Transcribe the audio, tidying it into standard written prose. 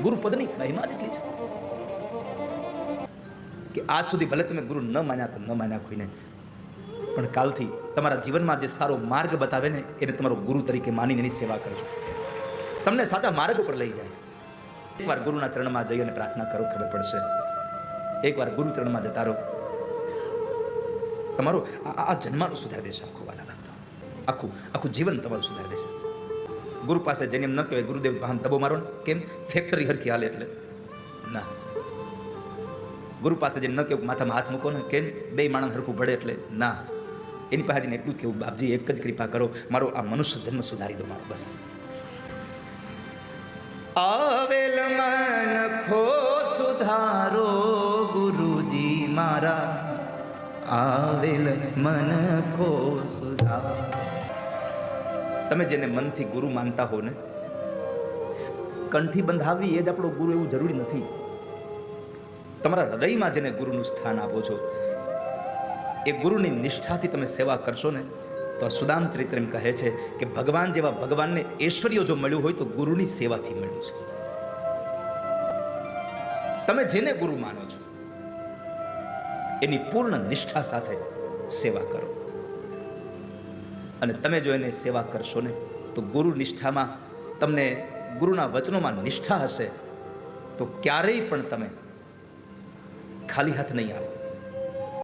ગુરુપદની મહિમા એટલી છે કે આજ સુધી ભલે તમે ગુરુ ન માન્યા તો ન માન્યા કોઈને, પણ કાલથી તમારા જીવનમાં જે સારો માર્ગ બતાવે ને એને તમારો ગુરુ તરીકે માનીને એની સેવા કરજો. તમને સાચા માર્ગ ઉપર લઈ જાય. એકવાર ગુરુના ચરણમાં જઈ અને પ્રાર્થના કરો, ખબર પડશે. એકવાર ગુરુ ચરણમાં જતા રહો, તમારું આ જન્માનું સુધારી દેશે. આખું જીવન તમારું સુધારી દેશે. ગુરુ પાસે જઈને એમ ન કહેવાય ગુરુદેવ આમ દબો મારો ને, કેમ ફેક્ટરી હરખી હાલે એટલે ના. ગુરુ પાસે જઈને ન કહેવું માથામાં હાથ મૂકો ને, કેમ બે માણસ હરખું ભળે એટલે ના. એની પાસે જઈને એટલું કેવું બાપજી એક જ કૃપા કરો, મારો આ મનુષ્ય જન્મ સુધારી દો મારો, બસ. આવેલ મન ખો સુધારો ગુરુજી મારા, આવેલ મન ખો સુધારો. તમે જેને મનથી ગુરુ માનતા હો ને, કંઠી બંધાવી એ જ આપણો ગુરુ એવું જરૂરી નથી. તમારા હૃદયમાં જેને ગુરુનું સ્થાન આપો છો એ ગુરુની નિષ્ઠાથી તમે સેવા કરશો ને, તો આ સુદામ ચરિત્ર એમ કહે છે કે ભગવાન જેવા ભગવાનને ઐશ્વર્ય જો મળ્યું હોય તો ગુરુની સેવાથી મળ્યું છે. તમે જેને ગુરુ માનો છો એની પૂર્ણ નિષ્ઠા સાથે સેવા કરો, અને તમે જો એને સેવા કરશો ને તો ગુરુ નિષ્ઠામાં તમને ગુરુના વચનોમાં નિષ્ઠા હશે તો ક્યારેય પણ તમે ખાલી હાથ નહીં આવો.